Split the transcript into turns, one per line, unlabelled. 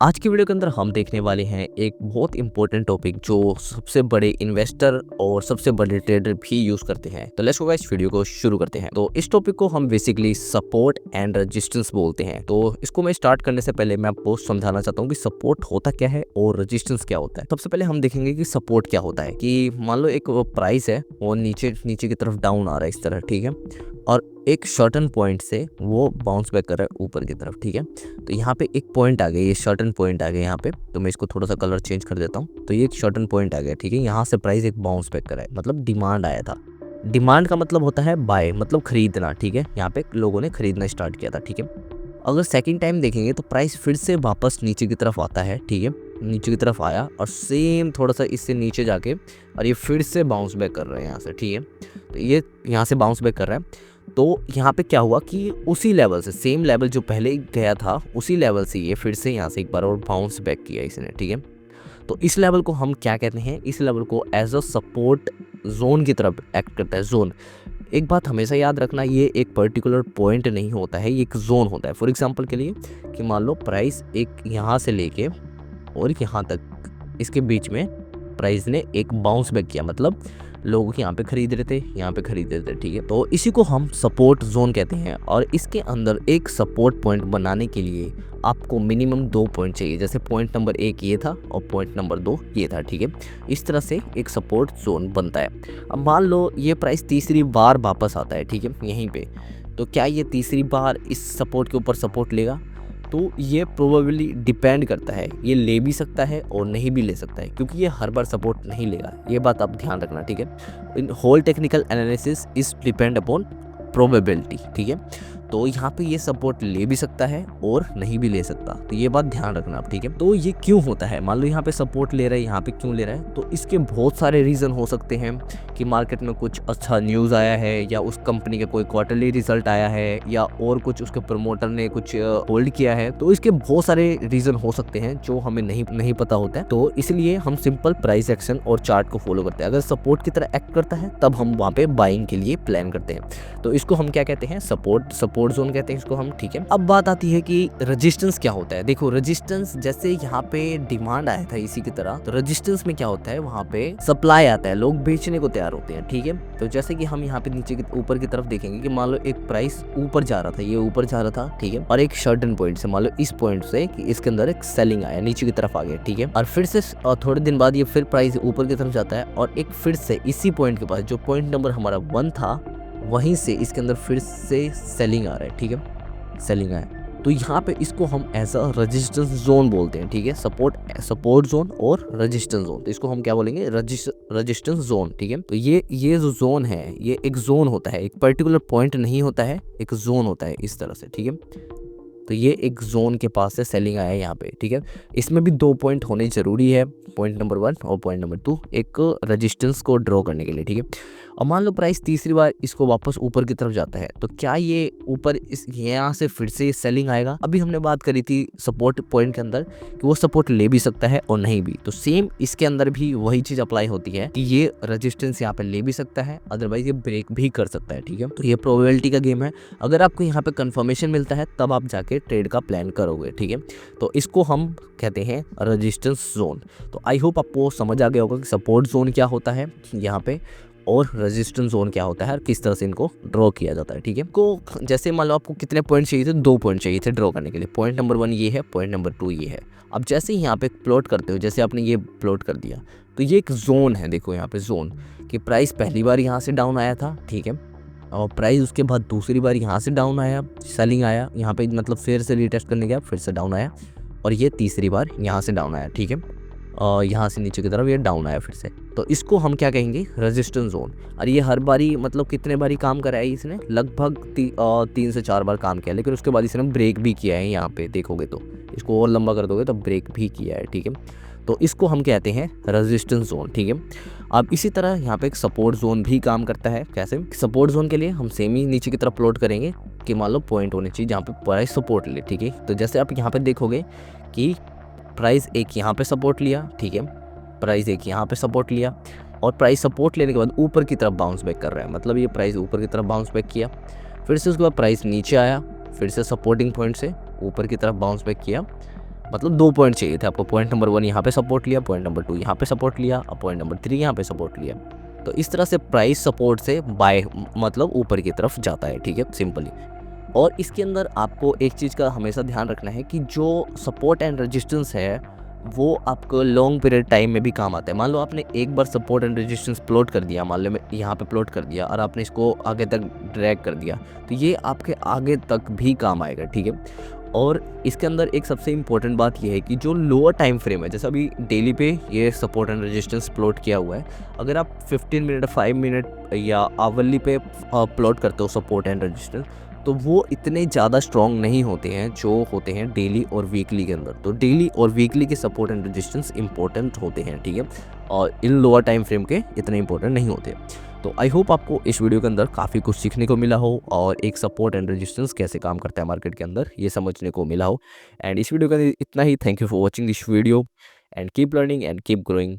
आज की वीडियो के अंदर हम देखने वाले हैं एक बहुत इंपॉर्टेंट टॉपिक जो सबसे बड़े इन्वेस्टर और सबसे बड़े ट्रेडर भी यूज करते हैं। तो लेट्स गो गाइस, वीडियो को शुरू करते हैं। तो इस टॉपिक को हम बेसिकली सपोर्ट एंड रेजिस्टेंस बोलते हैं। तो इसको मैं स्टार्ट करने से पहले मैं आपको समझाना चाहता हूँ कि सपोर्ट होता क्या है और रेजिस्टेंस क्या होता है। सबसे पहले हम देखेंगे कि सपोर्ट क्या होता है। कि मान लो एक प्राइस है वो नीचे नीचे की तरफ डाउन आ रहा है इस तरह, ठीक है, और एक सर्टेन पॉइंट से वो बाउंस बैक कर रहा है ऊपर की तरफ, ठीक है। तो यहाँ पे एक पॉइंट आ गया, ये सर्टेन पॉइंट आ गया यहाँ पे। तो मैं इसको थोड़ा सा कलर चेंज कर देता हूँ। तो ये एक सर्टेन पॉइंट आ गया, ठीक है। यहाँ से प्राइस एक बाउंस बैक कर रहा है, मतलब डिमांड आया था। डिमांड का मतलब होता है बाय, मतलब खरीदना, ठीक है। यहाँ पे लोगों ने खरीदना स्टार्ट किया था, ठीक है। अगर सेकंड टाइम देखेंगे तो प्राइस फिर से वापस नीचे की तरफ आता है, ठीक है। नीचे की तरफ आया और सेम थोड़ा सा इससे नीचे जाके और ये फिर से बाउंस बैक कर रहा है यहाँ से, ठीक है। तो ये यहाँ से बाउंस बैक कर रहा है। तो यहाँ पे क्या हुआ कि उसी लेवल से, सेम लेवल जो पहले गया था उसी लेवल से ये फिर से यहाँ से एक बार और बाउंस बैक किया इसने, ठीक है। तो इस लेवल को हम क्या कहते हैं, इस लेवल को एज अ सपोर्ट जोन की तरफ एक्ट करता है। जोन, एक बात हमेशा याद रखना, ये एक पर्टिकुलर पॉइंट नहीं होता है, ये एक जोन होता है। फॉर एग्जांपल के लिए कि मान लो प्राइस एक यहाँ से लेके और यहाँ तक, इसके बीच में प्राइस ने एक बाउंस बैक किया, मतलब लोग यहाँ पे खरीद रहे थे, यहाँ पे खरीद रहे थे, ठीक है। तो इसी को हम सपोर्ट जोन कहते हैं। और इसके अंदर एक सपोर्ट पॉइंट बनाने के लिए आपको मिनिमम 2 पॉइंट चाहिए। जैसे पॉइंट नंबर 1 ये था और पॉइंट नंबर 2 ये था, ठीक है। इस तरह से एक सपोर्ट जोन बनता है। अब मान लो ये प्राइस तीसरी बार वापस आता है, ठीक है, यहीं पे। तो क्या ये तीसरी बार इस सपोर्ट के ऊपर सपोर्ट लेगा? तो ये प्रोबेबली डिपेंड करता है, ये ले भी सकता है और नहीं भी ले सकता है, क्योंकि ये हर बार सपोर्ट नहीं लेगा। ये बात आप ध्यान रखना, ठीक है। In whole technical analysis is depend upon probability, ठीक है। तो यहाँ पे ये सपोर्ट ले भी सकता है और नहीं भी ले सकता, तो ये बात ध्यान रखना आप, ठीक है। तो ये क्यों होता है, मान लो यहाँ पे सपोर्ट ले रहा है, यहाँ पे क्यों ले रहा है? तो इसके बहुत सारे रीज़न हो सकते हैं कि मार्केट में कुछ अच्छा न्यूज़ आया है, या उस कंपनी का कोई क्वार्टरली रिजल्ट आया है, या और कुछ उसके प्रमोटर ने कुछ होल्ड किया है। तो इसके बहुत सारे रीज़न हो सकते हैं जो हमें नहीं पता होता है। तो इसलिए हम सिंपल प्राइस एक्शन और चार्ट को फॉलो करते हैं। अगर सपोर्ट की तरह एक्ट करता है तब हम वहाँ पे बाइंग के लिए प्लान करते हैं। तो इसको हम क्या कहते हैं, सपोर्ट जोन कहते हैं इसको हम, ठीक है। अब बात आती है कि रेजिस्टेंस क्या होता है। देखो रेजिस्टेंस, जैसे यहाँ पे डिमांड आया था इसी की तरह, तो रेजिस्टेंस में क्या होता है, वहाँ पे सप्लाई आता है, लोग बेचने को तैयार होते हैं, ठीक है। तो जैसे कि हम यहाँ पे नीचे की ऊपर की तरफ देखेंगे कि मान लो एक प्राइस ऊपर जा रहा था, ये ऊपर जा रहा था, ठीक है, और एक सर्टेन पॉइंट से, मान लो इस पॉइंट से कि इसके अंदर एक सेलिंग आया, नीचे की तरफ आ गया, ठीक है। और फिर से थोड़े दिन बाद ये फिर प्राइस ऊपर की तरफ जाता है और एक फिर से इसी पॉइंट के पास, जो पॉइंट नंबर हमारा 1 था, वहीं से इसके अंदर फिर से सेलिंग आ रहा है, ठीक है, सेलिंग आया। तो यहाँ पे इसको हम एज अ रेजिस्टेंस जोन बोलते हैं, ठीक है। सपोर्ट जोन और रेजिस्टेंस जोन, तो इसको हम क्या बोलेंगे, रेजिस्टेंस जोन, ठीक है। तो ये जो जोन है, ये एक जोन होता है, एक पर्टिकुलर पॉइंट नहीं होता है, एक जोन होता है इस तरह से, ठीक है। तो ये एक जोन के पास से सेलिंग आया है यहाँ पे, ठीक है। इसमें भी 2 पॉइंट होने जरूरी है, पॉइंट नंबर 1 और पॉइंट नंबर 2, एक रेजिस्टेंस को ड्रॉ करने के लिए, ठीक है। और मान लो प्राइस तीसरी बार इसको वापस ऊपर की तरफ जाता है, तो क्या ये ऊपर इस यहाँ से फिर से सेलिंग आएगा? अभी हमने बात करी थी सपोर्ट पॉइंट के अंदर कि वो सपोर्ट ले भी सकता है और नहीं भी। तो सेम इसके अंदर भी वही चीज अप्लाई होती है कि ये रेजिस्टेंस यहाँ पे ले भी सकता है, अदरवाइज ये ब्रेक भी कर सकता है, ठीक है। तो ये प्रोबेबिलिटी का गेम है। अगर आपको यहाँ पे कंफर्मेशन मिलता है तब आप जाके ट्रेड का प्लान करोगे, ठीक है। तो इसको हम कहते हैं रेजिस्टेंस जोन। तो आई होप आपको समझ आ गया होगा कि सपोर्ट जोन क्या होता है यहाँ पे और रेजिस्टेंस जोन क्या होता है और किस तरह से इनको ड्रॉ किया जाता है, ठीक है। को जैसे मान लो आपको कितने पॉइंट चाहिए थे, 2 पॉइंट चाहिए थे ड्रॉ करने के लिए। पॉइंट नंबर 1 ये है, पॉइंट नंबर 2 ये है। अब जैसे ही यहाँ पे प्लॉट करते हो, जैसे आपने ये प्लॉट कर दिया, तो ये एक जोन है। देखो यहाँ पे जोन कि प्राइस पहली बार यहाँ से डाउन आया था, ठीक है, और प्राइस उसके बाद दूसरी बार यहाँ से डाउन आया, सेलिंग आया यहाँ पे, मतलब फिर से रीटेस्ट करने गया, फिर से डाउन आया, और ये तीसरी बार यहाँ से डाउन आया, ठीक है, और यहाँ से नीचे की तरफ ये डाउन आया फिर से। तो इसको हम क्या कहेंगे, रेजिस्टेंस जोन। और ये हर बारी, मतलब कितने बारी काम करा है इसने, लगभग 3 से 4 बार काम किया, लेकिन उसके बाद इसने ब्रेक भी किया है। यहाँ पे देखोगे तो इसको और लंबा कर दोगे तो ब्रेक भी किया है, ठीक है। तो इसको हम कहते हैं रेजिस्टेंस जोन, ठीक है। अब इसी तरह यहाँ पे एक सपोर्ट जोन भी काम करता है। कैसे? सपोर्ट जोन के लिए हम सेम ही नीचे की तरफ प्लॉट करेंगे कि मान लो पॉइंट होने चाहिए जहाँ पे प्राइस सपोर्ट ले, ठीक है। तो जैसे आप यहाँ पे देखोगे कि प्राइस एक यहाँ पे सपोर्ट लिया, ठीक है, प्राइस एक यहाँ पे सपोर्ट लिया, और प्राइस सपोर्ट लेने के बाद ऊपर की तरफ बाउंस बैक कर रहा है, मतलब ये प्राइस ऊपर की तरफ बाउंस बैक किया, फिर से उसके बाद प्राइस नीचे आया, फिर से सपोर्टिंग पॉइंट से ऊपर की तरफ बाउंस बैक किया, मतलब 2 पॉइंट चाहिए थे आपको। पॉइंट नंबर 1 यहाँ पे सपोर्ट लिया, पॉइंट नंबर 2 यहाँ पे सपोर्ट लिया, और पॉइंट नंबर 3 यहाँ पे सपोर्ट लिया। तो इस तरह से प्राइस सपोर्ट से बाय मतलब ऊपर की तरफ जाता है, ठीक है, सिंपली। और इसके अंदर आपको एक चीज़ का हमेशा ध्यान रखना है कि जो सपोर्ट एंड रेजिस्टेंस है वो आपको लॉन्ग पीरियड टाइम में भी काम आता है। मान लो आपने एक बार सपोर्ट एंड रेजिस्टेंस प्लॉट कर दिया, मान लो मैं यहाँ पे प्लॉट कर दिया और आपने इसको आगे तक ड्रैग कर दिया, तो ये आपके आगे तक भी काम आएगा, ठीक है। और इसके अंदर एक सबसे इम्पोर्टेंट बात यह है कि जो लोअर टाइम फ्रेम है, जैसे अभी डेली पे ये सपोर्ट एंड रेजिस्टेंस प्लॉट किया हुआ है, अगर आप 15 मिनट 5 मिनट या आवरली पे प्लॉट करते हो सपोर्ट एंड रेजिस्टेंस, तो वो इतने ज़्यादा स्ट्रॉन्ग नहीं होते हैं जो होते हैं डेली और वीकली के अंदर। तो डेली और वीकली के सपोर्ट एंड रेजिस्टेंस इंपॉर्टेंट होते हैं, ठीक है, और इन लोअर टाइम फ्रेम के इतने इंपॉर्टेंट नहीं होते। तो आई होप आपको इस वीडियो के अंदर काफ़ी कुछ सीखने को मिला हो और एक सपोर्ट एंड रेजिस्टेंस कैसे काम करता है मार्केट के अंदर ये समझने को मिला हो। एंड इस वीडियो का इतना ही। Thank you for watching this video and keep learning and keep growing.